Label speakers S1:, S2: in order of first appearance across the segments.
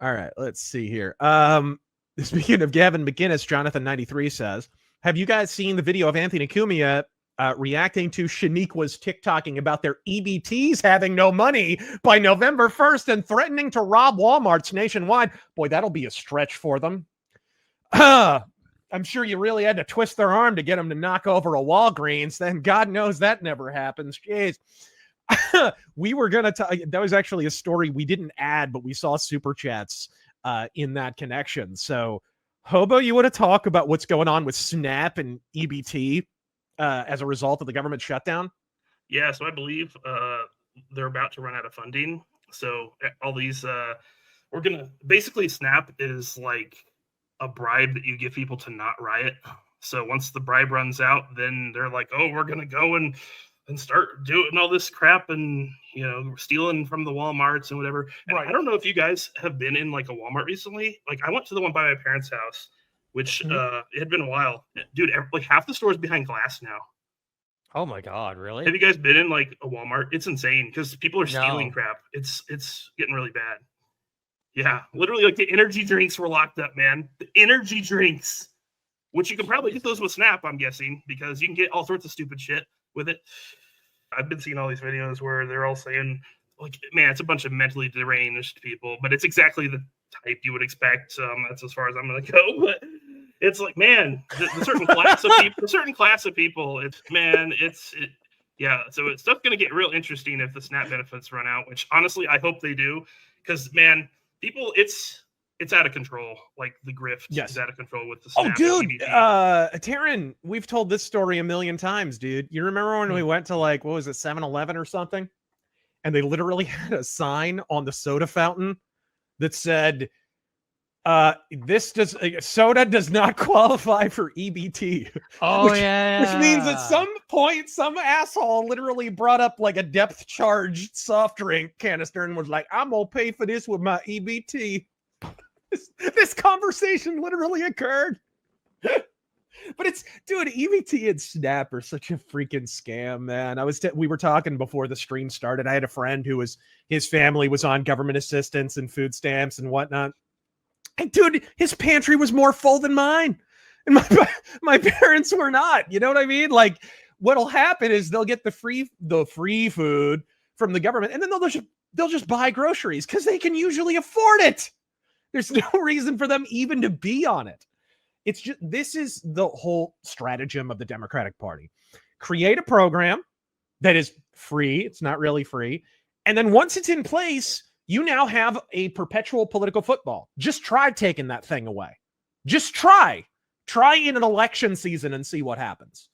S1: All right, let's see here. Speaking of Gavin McGinnis, Jonathan93 says, have you guys seen the video of Anthony Cumia reacting to Shaniqua's TikToking about their EBTs having no money by November 1st and threatening to rob Walmarts nationwide? Boy, that'll be a stretch for them. I'm sure you really had to twist their arm to get them to knock over a Walgreens. Then God knows that never happens. Jeez. We were going to talk. That was actually a story we didn't add, but we saw super chats in that connection. So, Hobo, you want to talk about what's going on with SNAP and EBT as a result of the government shutdown?
S2: Yeah, so I believe they're about to run out of funding. So all these, we're going to, basically SNAP is like a bribe that you give people to not riot. So once the bribe runs out, then they're like, oh, we're going to go and start doing all this crap and, you know, stealing from the Walmarts and whatever. And right. I don't know if you guys have been in like a Walmart recently. Like I went to the one by my parents' house, which it had been a while. Dude, like half the store's behind glass now.
S3: Oh my God, really?
S2: Have you guys been in like a Walmart? It's insane because people are stealing crap. It's getting really bad. Yeah, literally like the energy drinks were locked up, man. The energy drinks, which you can probably get those with Snap, I'm guessing, because you can get all sorts of stupid shit with it. I've been seeing all these videos where they're all saying, like, man, it's a bunch of mentally deranged people, but it's exactly the type you would expect. That's as far as I'm going to go. But it's like, man, the certain class of people, yeah. So it's stuff going to get real interesting if the SNAP benefits run out, which honestly, I hope they do, because man, people, it's out of control. Like the grift is out of control with the SNAP.
S1: Oh, dude, Terran, we've told this story a million times, dude. You remember when we went to like, what was it, 7-Eleven or something? And they literally had a sign on the soda fountain that said, soda does not qualify for EBT.
S3: Oh, yeah.
S1: Which means at some point, some asshole literally brought up like a depth charged soft drink canister and was like, I'm going to pay for this with my EBT. This conversation literally occurred. But it's, dude, EBT and SNAP are such a freaking scam, man. We were talking before the stream started. I had a friend who his family was on government assistance and food stamps and whatnot. And dude, his pantry was more full than mine. And my parents were not. You know what I mean? Like, what'll happen is they'll get the free food from the government, and then they'll just buy groceries because they can usually afford it. There's no reason for them even to be on it. It's just, this is the whole stratagem of the Democratic Party. Create a program that is free. It's not really free. And then once it's in place, you now have a perpetual political football. Just try taking that thing away. Just try. Try in an election season and see what happens.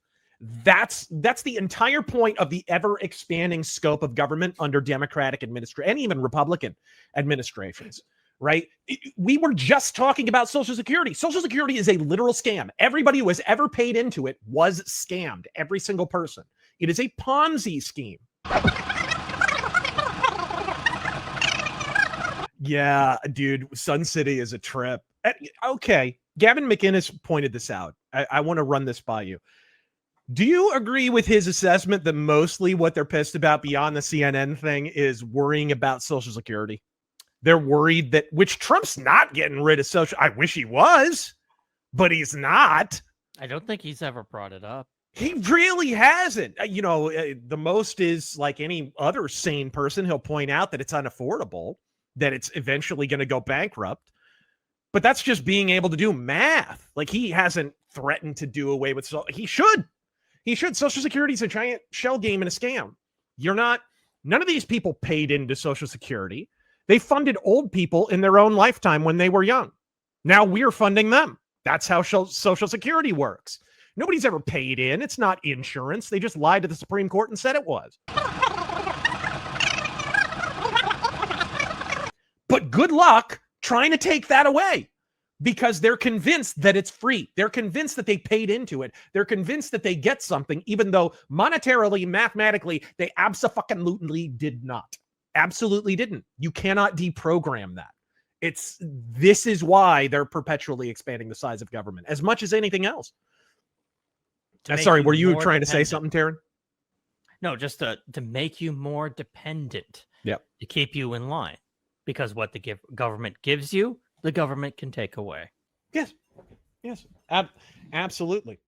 S1: That's the entire point of the ever-expanding scope of government under Democratic administration and even Republican administrations. Right? We were just talking about Social Security. Social Security is a literal scam. Everybody who has ever paid into it was scammed. Every single person. It is a Ponzi scheme. Yeah, dude, Sun City is a trip. Okay, Gavin McInnes pointed this out. I want to run this by you. Do you agree with his assessment that mostly what they're pissed about beyond the CNN thing is worrying about Social Security? They're worried that, which Trump's not getting rid of social. I wish he was, but he's not.
S3: I don't think he's ever brought it up.
S1: He really hasn't. You know, the most is like any other sane person, he'll point out that it's unaffordable, that it's eventually going to go bankrupt. But that's just being able to do math. Like, he hasn't threatened to do away with. He should. Social Security is a giant shell game and a scam. None of these people paid into Social Security. They funded old people in their own lifetime when they were young. Now we're funding them. That's how Social Security works. Nobody's ever paid in. It's not insurance. They just lied to the Supreme Court and said it was. But good luck trying to take that away, because they're convinced that it's free. They're convinced that they paid into it. They're convinced that they get something, even though monetarily, mathematically, they abso-fucking-lutely did not. Absolutely didn't. You cannot deprogram that. This is why they're perpetually expanding the size of government as much as anything else. Sorry, were you trying to say something, Terran?
S3: No, just to make you more dependent.
S1: Yep.
S3: To keep you in line. because what the government gives you, the government can take away.
S1: Yes, absolutely.